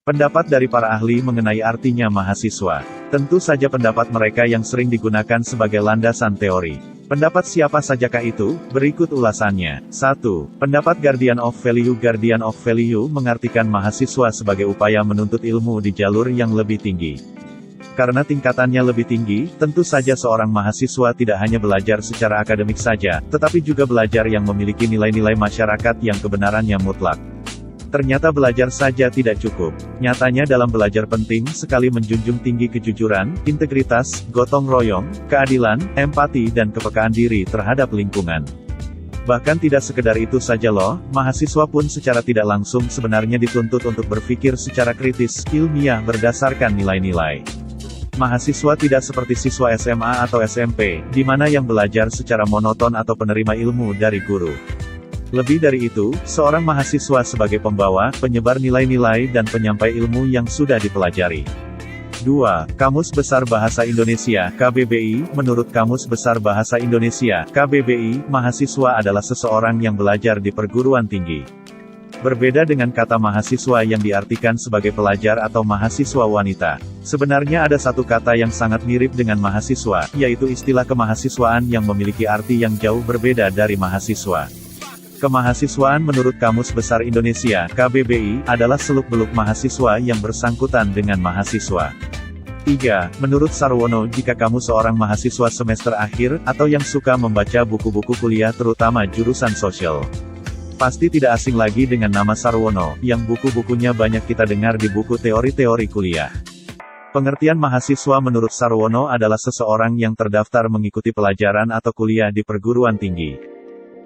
Pendapat dari para ahli mengenai artinya mahasiswa. Tentu saja pendapat mereka yang sering digunakan sebagai landasan teori. Pendapat siapa sajakah itu? Berikut ulasannya. 1. Pendapat Guardian of Value. Guardian of Value mengartikan mahasiswa sebagai upaya menuntut ilmu di jalur yang lebih tinggi. Karena tingkatannya lebih tinggi, tentu saja seorang mahasiswa tidak hanya belajar secara akademik saja, tetapi juga belajar yang memiliki nilai-nilai masyarakat yang kebenarannya mutlak. Ternyata belajar saja tidak cukup. Nyatanya dalam belajar penting sekali menjunjung tinggi kejujuran, integritas, gotong royong, keadilan, empati dan kepekaan diri terhadap lingkungan. Bahkan tidak sekedar itu saja loh, mahasiswa pun secara tidak langsung sebenarnya dituntut untuk berpikir secara kritis, ilmiah berdasarkan nilai-nilai. Mahasiswa tidak seperti siswa SMA atau SMP, di mana yang belajar secara monoton atau penerima ilmu dari guru. Lebih dari itu, seorang mahasiswa sebagai pembawa, penyebar nilai-nilai dan penyampai ilmu yang sudah dipelajari. 2. Kamus Besar Bahasa Indonesia, KBBI. Menurut Kamus Besar Bahasa Indonesia, KBBI, mahasiswa adalah seseorang yang belajar di perguruan tinggi. Berbeda dengan kata mahasiswa yang diartikan sebagai pelajar atau mahasiswa wanita. Sebenarnya ada satu kata yang sangat mirip dengan mahasiswa, yaitu istilah kemahasiswaan yang memiliki arti yang jauh berbeda dari mahasiswa. Kemahasiswaan menurut Kamus Besar Indonesia, KBBI, adalah seluk-beluk mahasiswa yang bersangkutan dengan mahasiswa. 3. Menurut Sarwono, jika kamu seorang mahasiswa semester akhir, atau yang suka membaca buku-buku kuliah terutama jurusan sosial, pasti tidak asing lagi dengan nama Sarwono, yang buku-bukunya banyak kita dengar di buku teori-teori kuliah. Pengertian mahasiswa menurut Sarwono adalah seseorang yang terdaftar mengikuti pelajaran atau kuliah di perguruan tinggi.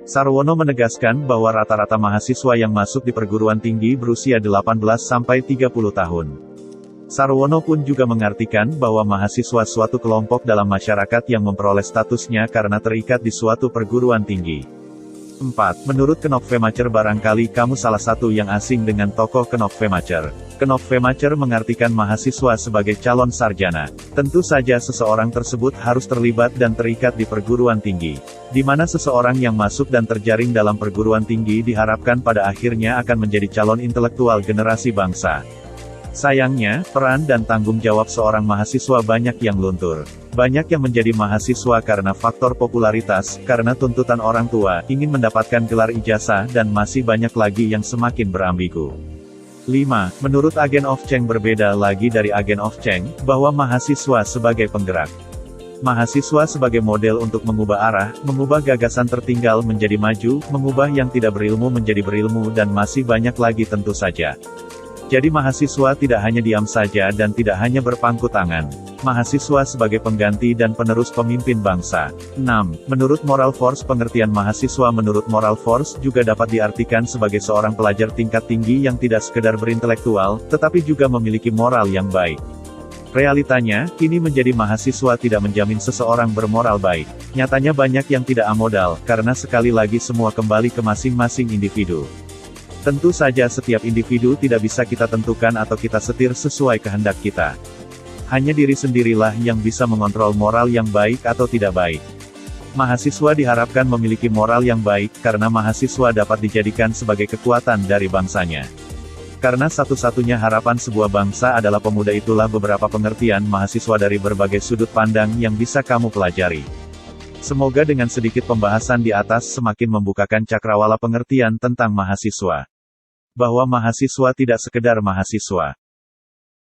Sarwono menegaskan bahwa rata-rata mahasiswa yang masuk di perguruan tinggi berusia 18-30 tahun. Sarwono pun juga mengartikan bahwa mahasiswa suatu kelompok dalam masyarakat yang memperoleh statusnya karena terikat di suatu perguruan tinggi. 4. Menurut Knopf Vemacher, barangkali kamu salah satu yang asing dengan tokoh Knopf Vemacher. Knopf Vemacher mengartikan mahasiswa sebagai calon sarjana. Tentu saja seseorang tersebut harus terlibat dan terikat di perguruan tinggi, di mana seseorang yang masuk dan terjaring dalam perguruan tinggi diharapkan pada akhirnya akan menjadi calon intelektual generasi bangsa. Sayangnya, peran dan tanggung jawab seorang mahasiswa banyak yang luntur. Banyak yang menjadi mahasiswa karena faktor popularitas, karena tuntutan orang tua, ingin mendapatkan gelar ijazah dan masih banyak lagi yang semakin berambigu. 5. Menurut agen of change berbeda lagi dari agen of change, bahwa mahasiswa sebagai penggerak. Mahasiswa sebagai model untuk mengubah arah, mengubah gagasan tertinggal menjadi maju, mengubah yang tidak berilmu menjadi berilmu dan masih banyak lagi tentu saja. Jadi mahasiswa tidak hanya diam saja dan tidak hanya berpangku tangan. Mahasiswa sebagai pengganti dan penerus pemimpin bangsa. 6. Menurut Moral Force, pengertian mahasiswa menurut Moral Force juga dapat diartikan sebagai seorang pelajar tingkat tinggi yang tidak sekedar berintelektual, tetapi juga memiliki moral yang baik. Realitanya, kini menjadi mahasiswa tidak menjamin seseorang bermoral baik. Nyatanya banyak yang tidak amodal, karena sekali lagi semua kembali ke masing-masing individu. Tentu saja setiap individu tidak bisa kita tentukan atau kita setir sesuai kehendak kita. Hanya diri sendirilah yang bisa mengontrol moral yang baik atau tidak baik. Mahasiswa diharapkan memiliki moral yang baik, karena mahasiswa dapat dijadikan sebagai kekuatan dari bangsanya. Karena satu-satunya harapan sebuah bangsa adalah pemuda, itulah beberapa pengertian mahasiswa dari berbagai sudut pandang yang bisa kamu pelajari. Semoga dengan sedikit pembahasan di atas semakin membukakan cakrawala pengertian tentang mahasiswa. Bahwa mahasiswa tidak sekedar mahasiswa.